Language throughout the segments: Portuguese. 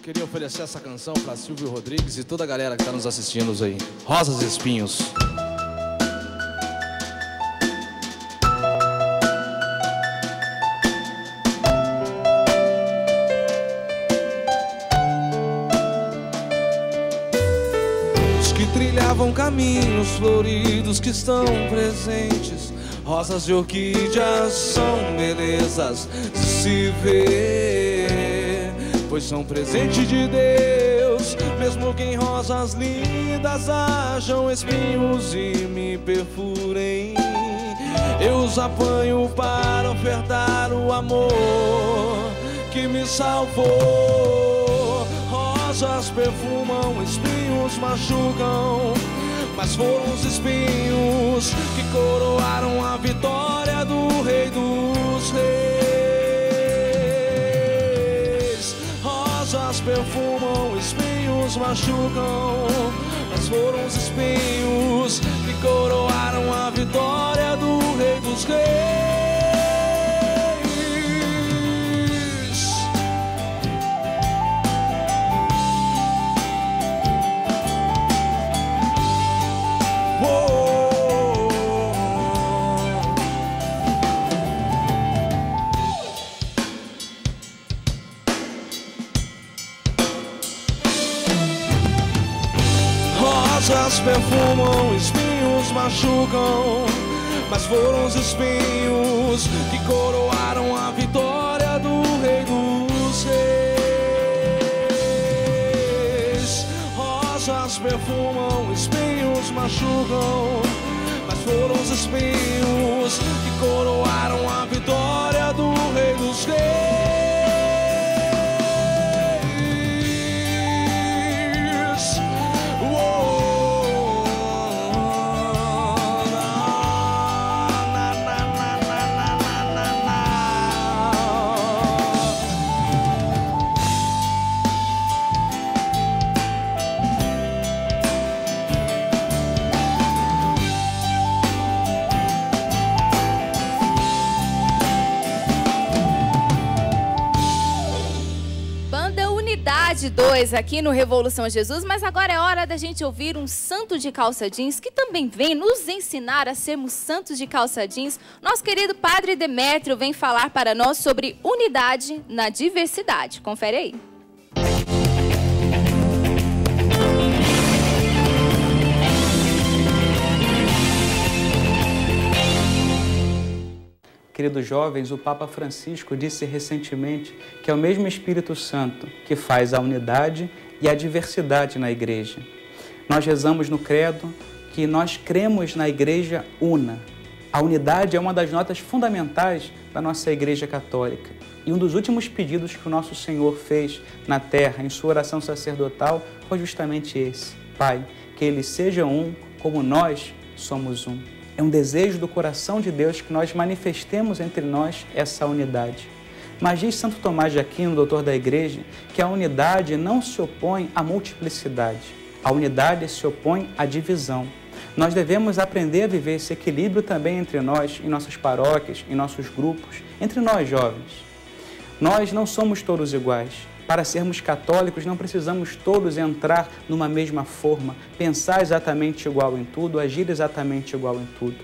Queria oferecer essa canção para Silvio Rodrigues e toda a galera que está nos assistindo aí. Rosas e Espinhos. Os que trilhavam caminhos floridos que estão presentes, rosas e orquídeas são belezas de se ver, pois são presente de Deus. Mesmo que em rosas lindas hajam espinhos e me perfurem, eu os apanho para ofertar o amor que me salvou. Rosas perfumam, espinhos machucam, mas foram os espinhos que coroaram a vitória do Rei dos Reis. Rosas perfumam, espinhos machucam, mas foram os espinhos que coroaram a vitória do Rei dos Reis. Rosas perfumam, espinhos machucam, mas foram os espinhos que coroaram a vitória do Rei dos Reis. Rosas perfumam, espinhos machucam, mas foram os espinhos que coroaram a vitória do Rei dos Reis. Unidade 2 aqui no Revolução Jesus, mas agora é hora da gente ouvir um santo de calça jeans que também vem nos ensinar a sermos santos de calça jeans. Nosso querido Padre Demétrio vem falar para nós sobre unidade na diversidade. Confere aí. Queridos jovens, o Papa Francisco disse recentemente que é o mesmo Espírito Santo que faz a unidade e a diversidade na igreja. Nós rezamos no credo que nós cremos na igreja una. A unidade é uma das notas fundamentais da nossa igreja católica. E um dos últimos pedidos que o nosso Senhor fez na terra, em sua oração sacerdotal, foi justamente esse: Pai, que eles sejam um como nós somos um. É um desejo do coração de Deus que nós manifestemos entre nós essa unidade. Mas diz Santo Tomás de Aquino, doutor da Igreja, que a unidade não se opõe à multiplicidade. A unidade se opõe à divisão. Nós devemos aprender a viver esse equilíbrio também entre nós, em nossas paróquias, em nossos grupos, entre nós jovens. Nós não somos todos iguais. Para sermos católicos, não precisamos todos entrar numa mesma forma, pensar exatamente igual em tudo, agir exatamente igual em tudo.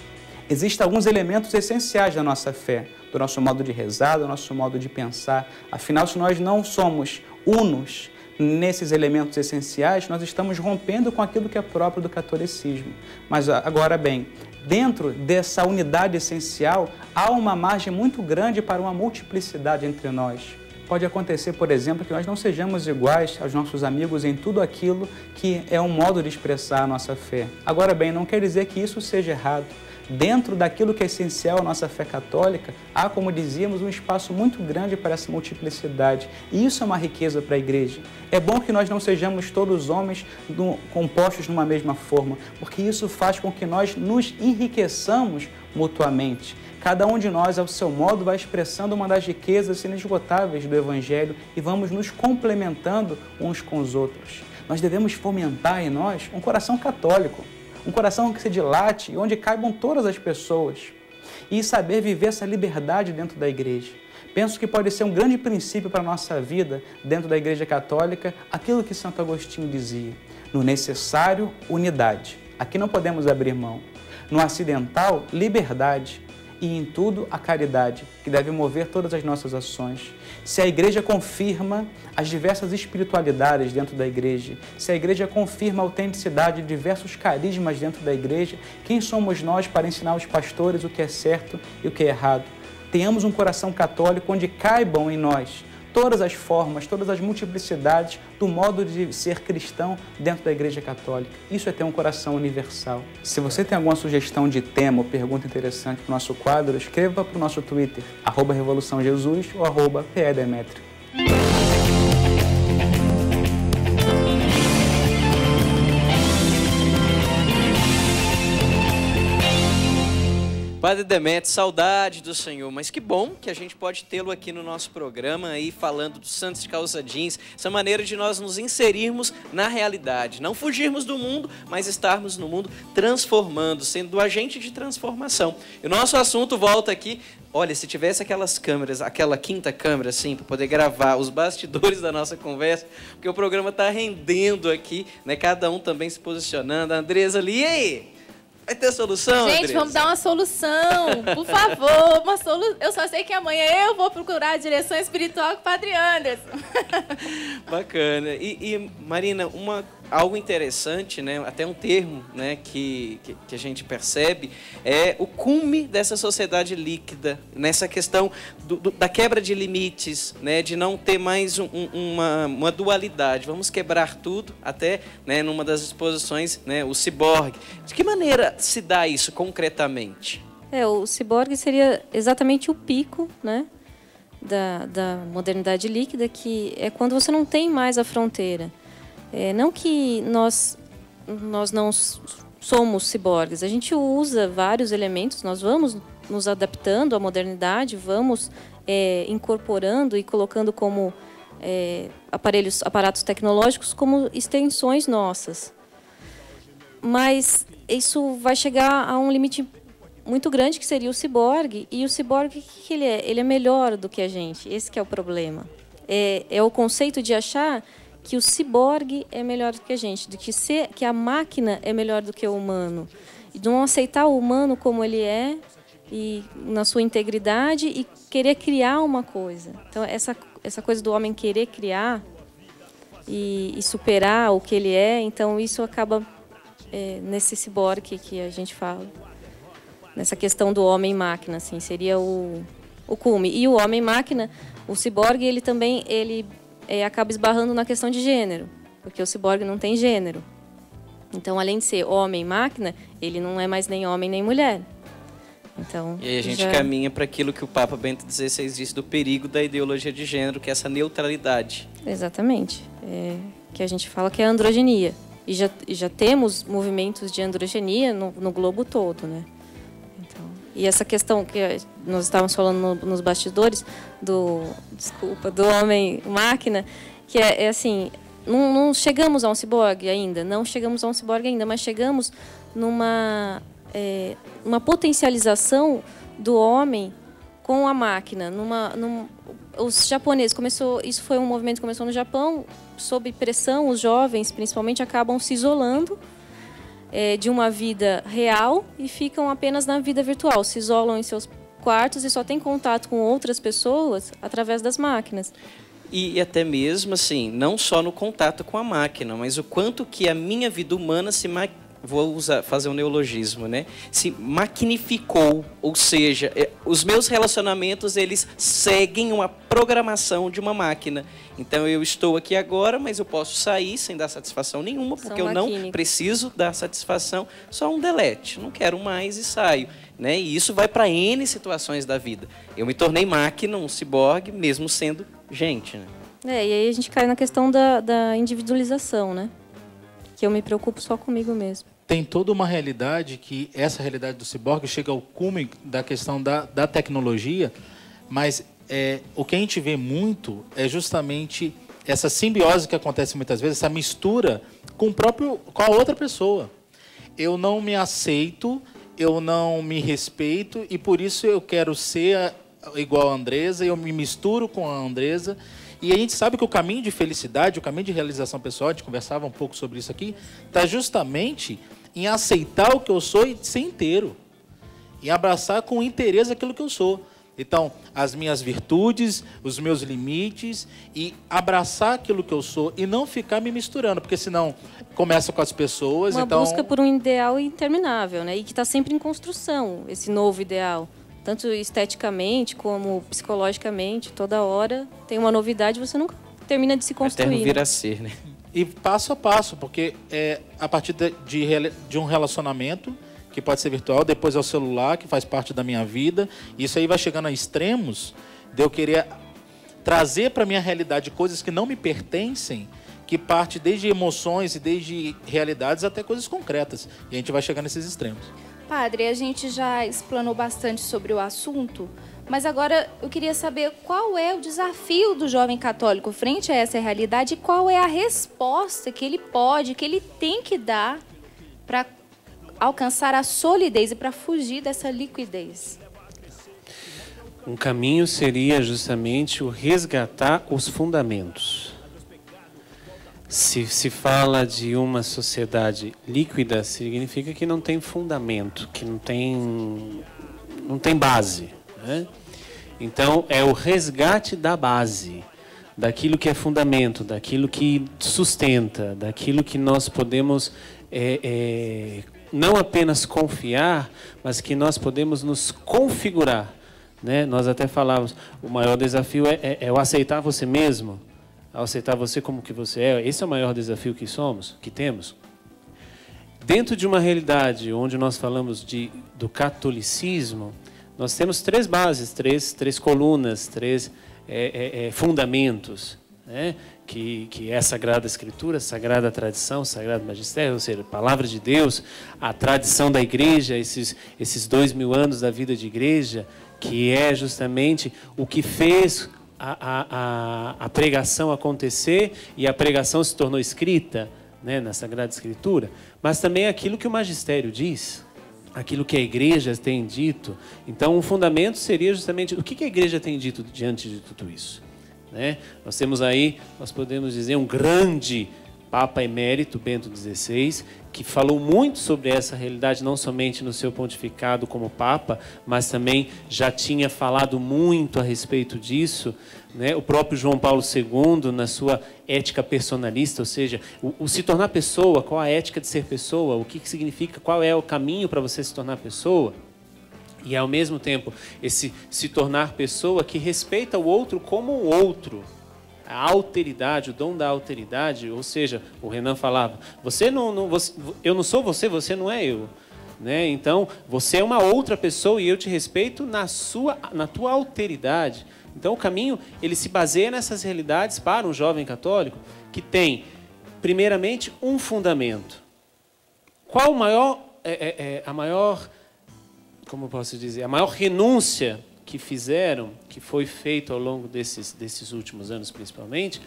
Existem alguns elementos essenciais da nossa fé, do nosso modo de rezar, do nosso modo de pensar. Afinal, se nós não somos unos nesses elementos essenciais, nós estamos rompendo com aquilo que é próprio do catolicismo. Mas agora bem, dentro dessa unidade essencial, há uma margem muito grande para uma multiplicidade entre nós. Pode acontecer, por exemplo, que nós não sejamos iguais aos nossos amigos em tudo aquilo que é um modo de expressar a nossa fé. Agora bem, não quer dizer que isso seja errado. Dentro daquilo que é essencial à nossa fé católica, há, como dizíamos, um espaço muito grande para essa multiplicidade. E isso é uma riqueza para a igreja. É bom que nós não sejamos todos homens compostos numa mesma forma, porque isso faz com que nós nos enriqueçamos mutuamente. Cada um de nós, ao seu modo, vai expressando uma das riquezas inesgotáveis do Evangelho e vamos nos complementando uns com os outros. Nós devemos fomentar em nós um coração católico, um coração que se dilate e onde caibam todas as pessoas, e saber viver essa liberdade dentro da igreja. Penso que pode ser um grande princípio para a nossa vida dentro da Igreja Católica, aquilo que Santo Agostinho dizia: no necessário, unidade. Aqui não podemos abrir mão. No acidental, liberdade. E em tudo, a caridade, que deve mover todas as nossas ações. Se a Igreja confirma as diversas espiritualidades dentro da Igreja, se a Igreja confirma a autenticidade de diversos carismas dentro da Igreja, quem somos nós para ensinar os pastores o que é certo e o que é errado? Tenhamos um coração católico onde caibam em nós todas as formas, todas as multiplicidades do modo de ser cristão dentro da Igreja Católica. Isso é ter um coração universal. Se você tem alguma sugestão de tema ou pergunta interessante para o nosso quadro, escreva para o nosso Twitter, @RevoluçãoJesus ou @PEDemetrio. Padre Demétrio, saudade do Senhor, mas que bom que a gente pode tê-lo aqui no nosso programa, aí falando dos santos de calça jeans, essa maneira de nós nos inserirmos na realidade, não fugirmos do mundo, mas estarmos no mundo transformando, sendo o agente de transformação. E o nosso assunto volta aqui. Olha, se tivesse aquelas câmeras, aquela quinta câmera, assim, para poder gravar os bastidores da nossa conversa, porque o programa está rendendo aqui, né? Cada um também se posicionando. A Andresa ali, e aí? Vai ter solução, Gente, Andresa? vamos dar uma solução, por favor. Eu só sei que amanhã eu vou procurar a direção espiritual com o Padre Anderson. Bacana. E Marina, algo interessante, né? Até um termo, né, que a gente percebe, é o cume dessa sociedade líquida, nessa questão da quebra de limites, né, de não ter mais uma dualidade. Vamos quebrar tudo, até, né, numa das exposições, né, o ciborgue. De que maneira se dá isso concretamente? O ciborgue seria exatamente o pico, né, da modernidade líquida, que é quando você não tem mais a fronteira. Não que nós não somos ciborgues, a gente usa vários elementos, nós vamos nos adaptando à modernidade, vamos incorporando e colocando como aparatos tecnológicos como extensões nossas. Mas isso vai chegar a um limite muito grande, que seria o ciborgue. E o ciborgue, o que ele é? Ele é melhor do que a gente, esse que é o problema. É o conceito de achar que o ciborgue é melhor do que a gente, que a máquina é melhor do que o humano. E não aceitar o humano como ele é, e na sua integridade, e querer criar uma coisa. Então, essa coisa do homem querer criar e superar o que ele é, então isso acaba nesse ciborgue que a gente fala. Nessa questão do homem-máquina, assim, seria o cume. E o homem-máquina, o ciborgue, ele também acaba esbarrando na questão de gênero, porque o ciborgue não tem gênero. Então, além de ser homem-máquina, ele não é mais nem homem nem mulher. Então, e aí a gente caminha para aquilo que o Papa Bento XVI disse do perigo da ideologia de gênero, que é essa neutralidade. Exatamente. Que a gente fala que é a androgenia. E já temos movimentos de androgenia no globo todo, né? Então, e essa questão que nós estávamos falando nos bastidores do homem-máquina, que é assim, não chegamos a um ciborgue ainda, mas chegamos numa uma potencialização do homem com a máquina. Os japoneses isso foi um movimento que começou no Japão, sob pressão, os jovens principalmente acabam se isolando de uma vida real e ficam apenas na vida virtual, se isolam em seus quartos e só têm contato com outras pessoas através das máquinas. E até mesmo, assim, não só no contato com a máquina, mas o quanto que a minha vida humana fazer um neologismo, né? Se maquinificou, ou seja, os meus relacionamentos, eles seguem uma programação de uma máquina. Então, eu estou aqui agora, mas eu posso sair sem dar satisfação nenhuma, porque eu não preciso dar satisfação, só um delete. Não quero mais e saio. Né? E isso vai para N situações da vida. Eu me tornei máquina, um ciborgue, mesmo sendo gente. Né? E aí a gente cai na questão da individualização, né? Que eu me preocupo só comigo mesmo. Tem toda uma realidade que essa realidade do ciborgue chega ao cume da questão da tecnologia, mas o que a gente vê muito é justamente essa simbiose que acontece muitas vezes, essa mistura com a outra pessoa. Eu não me aceito, eu não me respeito e por isso eu quero ser igual a Andresa, eu me misturo com a Andresa. E a gente sabe que o caminho de felicidade, o caminho de realização pessoal, a gente conversava um pouco sobre isso aqui, está justamente em aceitar o que eu sou e ser inteiro. Em abraçar com interesse aquilo que eu sou. Então, as minhas virtudes, os meus limites, e abraçar aquilo que eu sou e não ficar me misturando, porque senão começa com as pessoas. Uma então... busca por um ideal interminável, né? E que está sempre em construção, esse novo ideal. Tanto esteticamente como psicologicamente, toda hora tem uma novidade, você nunca termina de se construir. Eterno vir a ser, né? E passo a passo, porque é a partir de um relacionamento, que pode ser virtual, depois é o celular, que faz parte da minha vida. Isso aí vai chegando a extremos de eu querer trazer para a minha realidade coisas que não me pertencem, que parte desde emoções e desde realidades até coisas concretas. E a gente vai chegar nesses extremos. Padre, a gente já explanou bastante sobre o assunto, mas agora eu queria saber qual é o desafio do jovem católico frente a essa realidade e qual é a resposta que ele pode, que ele tem que dar para alcançar a solidez e para fugir dessa liquidez. Um caminho seria justamente o resgatar os fundamentos. Se fala de uma sociedade líquida, significa que não tem fundamento, que não tem base, né? Então, é o resgate da base, daquilo que é fundamento, daquilo que sustenta, daquilo que nós podemos não apenas confiar, mas que nós podemos nos configurar, né? Nós até falávamos, o maior desafio é o aceitar você mesmo, ao aceitar você como que você é. Esse é o maior desafio que temos. Dentro de uma realidade onde nós falamos do catolicismo, nós temos três bases, três colunas, três fundamentos, né? Que é a Sagrada Escritura, a Sagrada Tradição, o Sagrado Magistério, ou seja, a Palavra de Deus, a tradição da Igreja, esses 2000 anos da vida de Igreja, que é justamente o que fez a pregação acontecer, e a pregação se tornou escrita, né, na Sagrada Escritura, mas também aquilo que o magistério diz, aquilo que a igreja tem dito. Então, um fundamento seria justamente o que a igreja tem dito diante de tudo isso, né? Nós temos aí, nós podemos dizer, um grande Papa Emérito, Bento XVI, que falou muito sobre essa realidade, não somente no seu pontificado como Papa, mas também já tinha falado muito a respeito disso, né? O próprio João Paulo II, na sua ética personalista, ou seja, o se tornar pessoa, qual a ética de ser pessoa, o que significa, qual é o caminho para você se tornar pessoa, e ao mesmo tempo esse se tornar pessoa que respeita o outro como um outro. A alteridade, o dom da alteridade, ou seja, o Renan falava, eu não sou você, você não é eu, né? Então, você é uma outra pessoa e eu te respeito na tua alteridade. Então, o caminho, ele se baseia nessas realidades para um jovem católico que tem, primeiramente, um fundamento. Qual a maior, como eu posso dizer, a maior renúncia que fizeram, que foi feito ao longo desses últimos anos principalmente,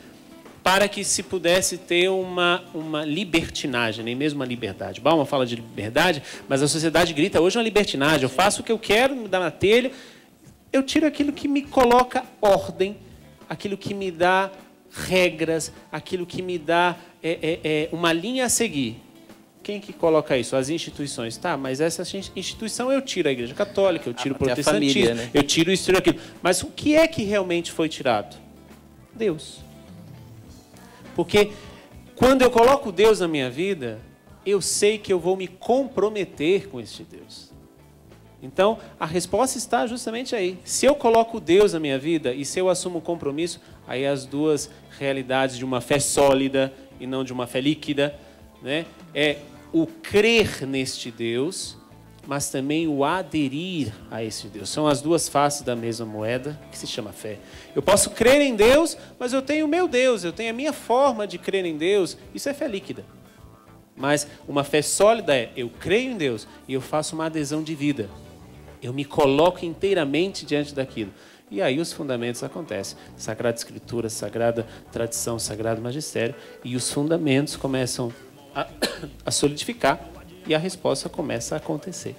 para que se pudesse ter uma libertinagem, nem mesmo uma liberdade. Bauman fala de liberdade, mas a sociedade grita hoje uma libertinagem. Eu faço o que eu quero, me dá na telha, eu tiro aquilo que me coloca ordem, aquilo que me dá regras, aquilo que me dá uma linha a seguir. Quem que coloca isso? As instituições. Tá, mas essa instituição eu tiro a Igreja Católica, eu tiro o protestantismo, família, né? Eu tiro isso, tiro aquilo. Mas o que é que realmente foi tirado? Deus. Porque quando eu coloco Deus na minha vida, eu sei que eu vou me comprometer com este Deus. Então, a resposta está justamente aí. Se eu coloco Deus na minha vida e se eu assumo o compromisso, aí as duas realidades de uma fé sólida e não de uma fé líquida, né? É o crer neste Deus, mas também o aderir a esse Deus. São as duas faces da mesma moeda, que se chama fé. Eu posso crer em Deus, mas eu tenho o meu Deus, eu tenho a minha forma de crer em Deus. Isso é fé líquida. Mas uma fé sólida é, eu creio em Deus e eu faço uma adesão de vida. Eu me coloco inteiramente diante daquilo. E aí os fundamentos acontecem. Sagrada Escritura, Sagrada Tradição, Sagrado Magistério. E os fundamentos começam a solidificar e a resposta começa a acontecer.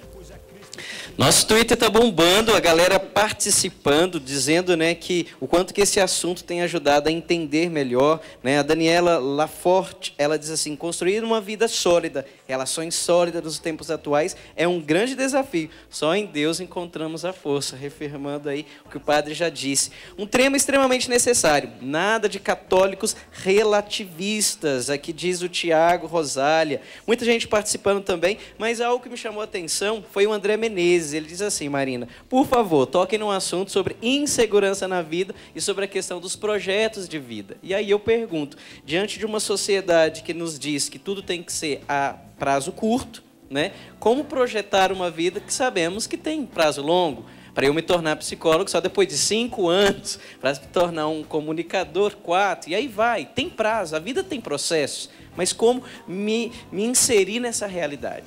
Nosso Twitter tá bombando, a galera participando, dizendo, né, que o quanto que esse assunto tem ajudado a entender melhor, né? A Daniela Laforte, ela diz assim: construir uma vida sólida, relações sólidas nos tempos atuais é um grande desafio. Só em Deus encontramos a força, reafirmando aí o que o padre já disse. Um tema extremamente necessário, nada de católicos relativistas, aqui diz o Tiago Rosália. Muita gente participando também, mas algo que me chamou a atenção foi o André Menezes. Ele diz assim: Marina, por favor, toquem num assunto sobre insegurança na vida e sobre a questão dos projetos de vida. E aí eu pergunto, diante de uma sociedade que nos diz que tudo tem que ser a prazo curto, né? Como projetar uma vida que sabemos que tem prazo longo? Para eu me tornar psicólogo só depois de 5 anos, para me tornar um comunicador 4, e aí vai, tem prazo, a vida tem processos, mas como me inserir nessa realidade?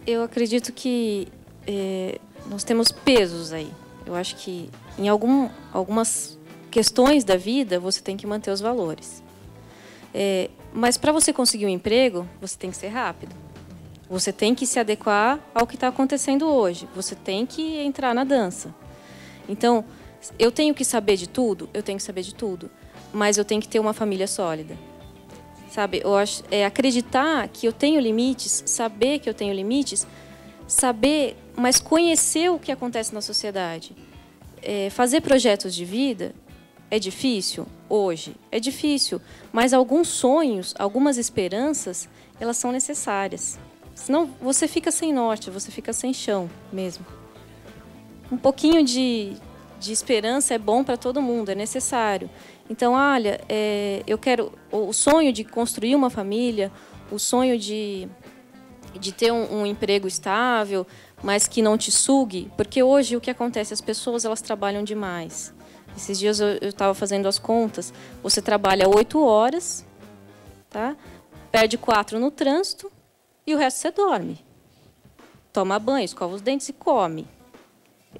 Eu acredito que nós temos pesos aí. Eu acho que em algumas questões da vida você tem que manter os valores. Mas para você conseguir um emprego, você tem que ser rápido. Você tem que se adequar ao que está acontecendo hoje. Você tem que entrar na dança. Então, eu tenho que saber de tudo? Eu tenho que saber de tudo. Mas eu tenho que ter uma família sólida. Sabe? Eu acho, acreditar que eu tenho limites, saber que eu tenho limites, saber, mas conhecer o que acontece na sociedade. Fazer projetos de vida é difícil hoje, é difícil, mas alguns sonhos, algumas esperanças, elas são necessárias. Senão você fica sem norte, você fica sem chão mesmo. Um pouquinho de esperança é bom para todo mundo, é necessário. Então, olha, eu quero o sonho de construir uma família, o sonho de ter um emprego estável, mas que não te sugue, porque hoje o que acontece, as pessoas elas trabalham demais. Esses dias eu estava fazendo as contas, você trabalha 8 horas, tá? Perde 4 no trânsito e o resto você dorme. Toma banho, escova os dentes e come.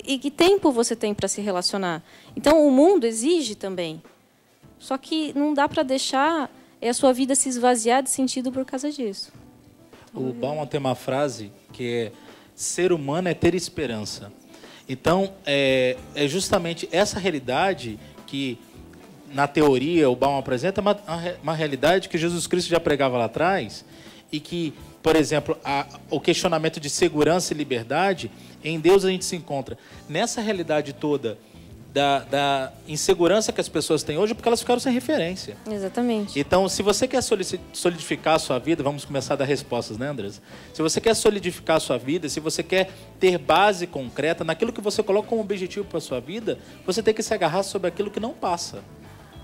E que tempo você tem para se relacionar? Então, o mundo exige também. Só que não dá para deixar a sua vida se esvaziar de sentido por causa disso. O Bauman tem uma frase que é: ser humano é ter esperança. Então, é justamente essa realidade que, na teoria, o Bauman apresenta, uma realidade que Jesus Cristo já pregava lá atrás e que, por exemplo, o questionamento de segurança e liberdade, em Deus a gente se encontra nessa realidade toda da insegurança que as pessoas têm hoje, porque elas ficaram sem referência. Exatamente. Então, se você quer solidificar a sua vida, vamos começar a dar respostas, né, Andressa? Se você quer solidificar a sua vida, se você quer ter base concreta naquilo que você coloca como objetivo para a sua vida, você tem que se agarrar sobre aquilo que não passa.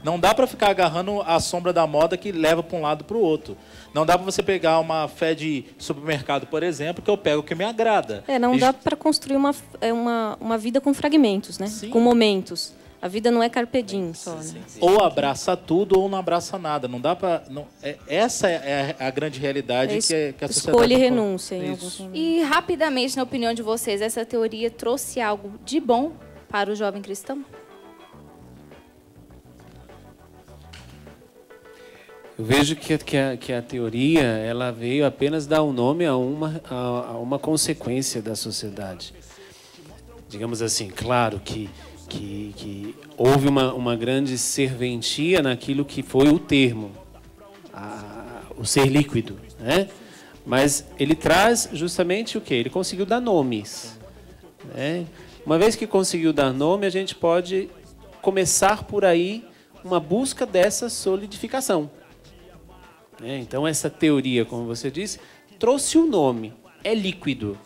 Não dá para ficar agarrando a sombra da moda que leva para um lado para o outro. Não dá para você pegar uma fé de supermercado, por exemplo, que eu pego o que me agrada. Não dá para construir uma vida com fragmentos, né? Sim. Com momentos. A vida não é carpe diem só. Né? Ou abraça tudo ou não abraça nada. Não dá para. Essa é a grande realidade que a sociedade. Escolha e renúncia em alguns momentos. E rapidamente, na opinião de vocês, essa teoria trouxe algo de bom para o jovem cristão? Eu vejo que a teoria ela veio apenas dar um nome a uma consequência da sociedade. Digamos assim, claro que houve uma grande serventia naquilo que foi o termo, o ser líquido, né? Mas ele traz justamente o quê? Ele conseguiu dar nomes, né? Uma vez que conseguiu dar nome, a gente pode começar por aí uma busca dessa solidificação. Então, essa teoria, como você disse, trouxe um nome, é líquido.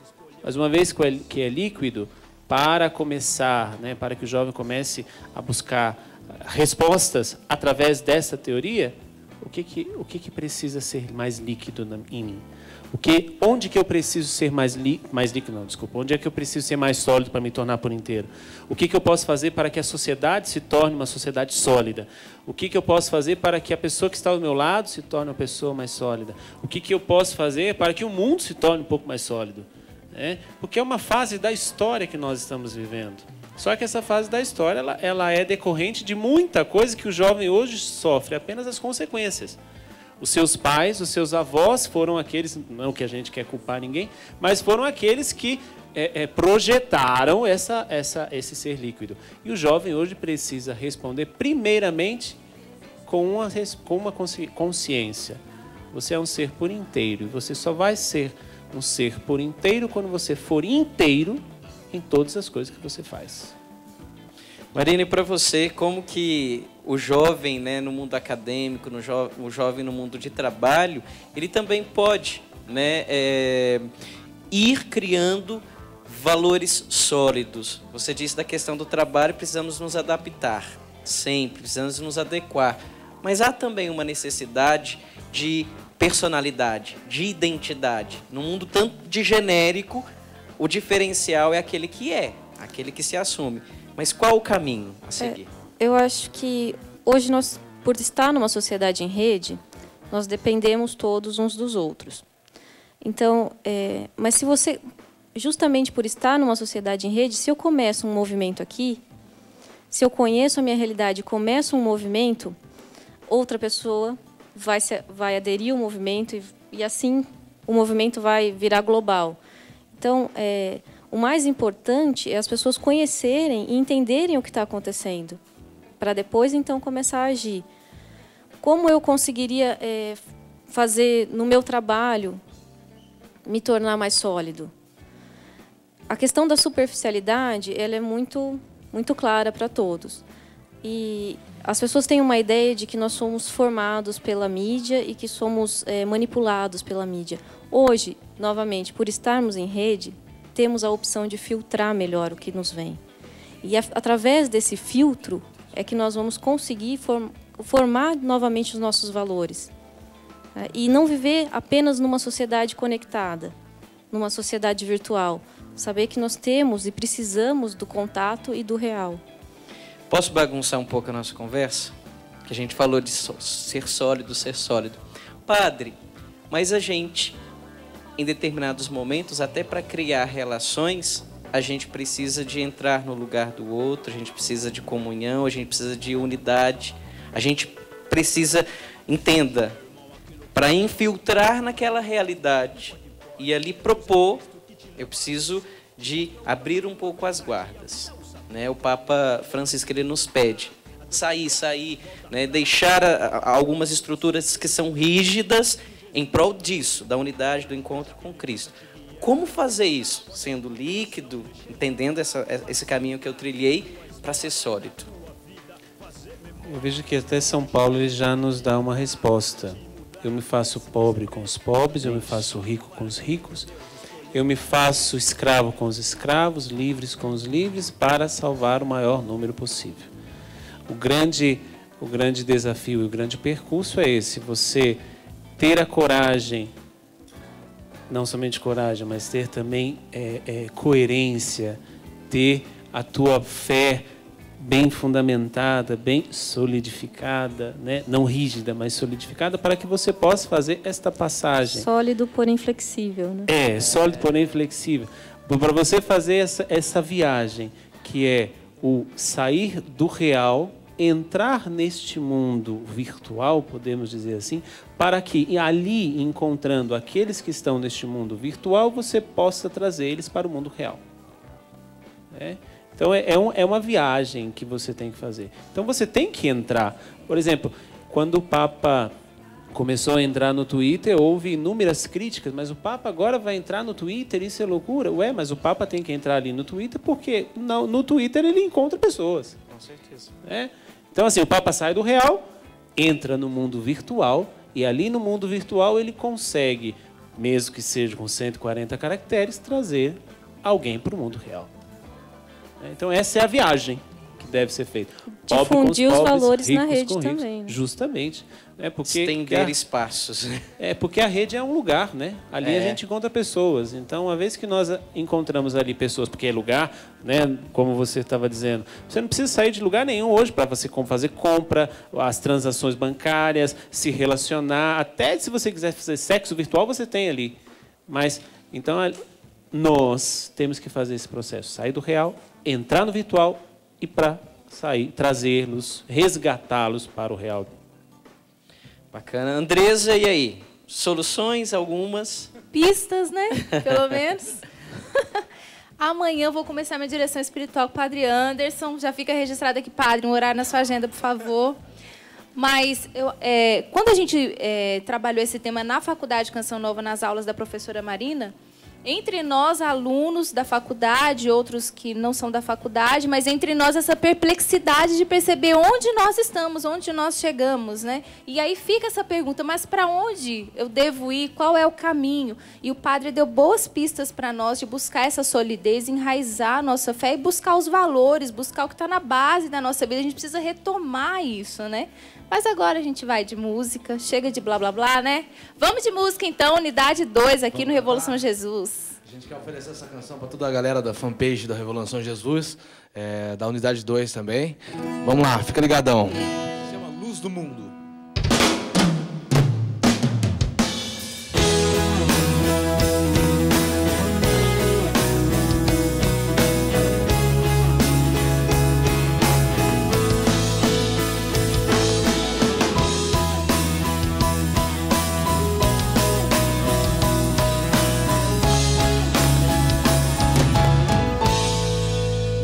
Mas uma vez que é líquido, para começar, né, para que o jovem comece a buscar respostas através dessa teoria, o que precisa ser mais líquido em mim? Onde que eu preciso ser mais líquido? Não, desculpa. Onde é que eu preciso ser mais sólido para me tornar por inteiro? O que eu posso fazer para que a sociedade se torne uma sociedade sólida? O que eu posso fazer para que a pessoa que está ao meu lado se torne uma pessoa mais sólida? O que eu posso fazer para que o mundo se torne um pouco mais sólido? Porque é uma fase da história que nós estamos vivendo. Só que essa fase da história ela é decorrente de muita coisa que o jovem hoje sofre, apenas as consequências. Os seus pais, os seus avós foram aqueles, não que a gente quer culpar ninguém, mas foram aqueles que projetaram esse ser líquido. E o jovem hoje precisa responder primeiramente com uma consciência. Você é um ser por inteiro, e você só vai ser um ser por inteiro quando você for inteiro em todas as coisas que você faz. Marina, e para você, como que o jovem, né, no mundo acadêmico, o jovem no mundo de trabalho, ele também pode, né, ir criando valores sólidos? Você disse da questão do trabalho, precisamos nos adaptar, sempre, precisamos nos adequar. Mas há também uma necessidade de personalidade, de identidade. No mundo tanto de genérico, o diferencial é aquele que se assume. Mas qual o caminho a seguir? Eu acho que hoje nós, por estar numa sociedade em rede, nós dependemos todos uns dos outros. Então, mas se você, justamente por estar numa sociedade em rede, se eu começo um movimento aqui, se eu conheço a minha realidade e começo um movimento, outra pessoa vai aderir ao movimento e assim o movimento vai virar global. Então, o mais importante é as pessoas conhecerem e entenderem o que está acontecendo, para depois, então, começar a agir. Como eu conseguiria fazer no meu trabalho me tornar mais sólido? A questão da superficialidade, ela é muito clara para todos. E as pessoas têm uma ideia de que nós somos formados pela mídia e que somos manipulados pela mídia. Hoje, novamente, por estarmos em rede, temos a opção de filtrar melhor o que nos vem. E através desse filtro é que nós vamos conseguir formar novamente os nossos valores. E não viver apenas numa sociedade conectada, numa sociedade virtual. Saber que nós temos e precisamos do contato e do real. Posso bagunçar um pouco a nossa conversa? Que a gente falou de ser sólido. Padre, mas a gente, em determinados momentos, até para criar relações, a gente precisa de entrar no lugar do outro, a gente precisa de comunhão, a gente precisa de unidade, a gente precisa, entenda, para infiltrar naquela realidade e ali propor, eu preciso de abrir um pouco as guardas. Né? O Papa Francisco, ele nos pede sair, né? Deixar algumas estruturas que são rígidas em prol disso, da unidade, do encontro com Cristo. Como fazer isso? Sendo líquido, entendendo esse caminho que eu trilhei para ser sólido. Eu vejo que até São Paulo ele já nos dá uma resposta. Eu me faço pobre com os pobres, eu me faço rico com os ricos, eu me faço escravo com os escravos, livres com os livres, para salvar o maior número possível. O grande desafio e o grande percurso é esse: você ter a coragem, não somente coragem, mas ter também coerência, ter a tua fé bem fundamentada, bem solidificada, né? Não rígida, mas solidificada, para que você possa fazer esta passagem. Sólido, porém flexível, né? Sólido, porém flexível. Para você fazer essa viagem, que é o sair do real, entrar neste mundo virtual, podemos dizer assim, para que ali, encontrando aqueles que estão neste mundo virtual, você possa trazer eles para o mundo real. Então, é uma viagem que você tem que fazer. Então, você tem que entrar. Por exemplo, quando o Papa começou a entrar no Twitter, houve inúmeras críticas, mas o Papa agora vai entrar no Twitter, isso é loucura. Ué, mas o Papa tem que entrar ali no Twitter, porque no Twitter ele encontra pessoas. Com certeza. Então, assim, o Papa sai do real, entra no mundo virtual, e ali no mundo virtual ele consegue, mesmo que seja com 140 caracteres, trazer alguém para o mundo real. Então, essa é a viagem que deve ser feita. Difundir os valores na ricos rede com ricos. também. Né? Justamente. Porque estender espaços. Porque a rede é um lugar, né? Ali a gente encontra pessoas. Então, uma vez que nós encontramos ali pessoas, porque é lugar, né? Como você estava dizendo, você não precisa sair de lugar nenhum hoje para você fazer compra, as transações bancárias, se relacionar. Até se você quiser fazer sexo virtual, você tem ali. Mas, então, nós temos que fazer esse processo. Sair do real, entrar no virtual e para sair, trazê-los, resgatá-los para o real. Bacana. Andresa, e aí? Soluções, algumas? Pistas, né? Pelo menos. Amanhã eu vou começar minha direção espiritual com o Padre Anderson. Já fica registrado aqui, Padre, um horário na sua agenda, por favor. Mas quando a gente trabalhou esse tema na Faculdade Canção Nova, nas aulas da professora Marina, entre nós, alunos da faculdade, outros que não são da faculdade, mas entre nós essa perplexidade de perceber onde nós estamos, onde nós chegamos, né? E aí fica essa pergunta, mas para onde eu devo ir? Qual é o caminho? E o padre deu boas pistas para nós de buscar essa solidez, enraizar a nossa fé e buscar os valores, buscar o que está na base da nossa vida. A gente precisa retomar isso, né? Mas agora a gente vai de música, chega de blá, blá, blá, né? Vamos de música, então, unidade 2 aqui no Revolução Jesus. A gente quer oferecer essa canção para toda a galera da fanpage da Revolução Jesus, da unidade 2 também. Vamos lá, fica ligadão. Se chama Luz do Mundo.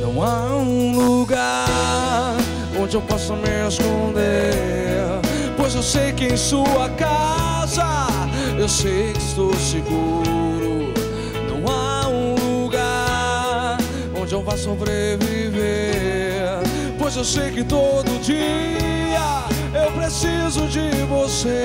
Não há um lugar onde eu possa me esconder, pois eu sei que em sua casa eu sei que estou seguro. Não há um lugar onde eu vá sobreviver, pois eu sei que todo dia eu preciso de você.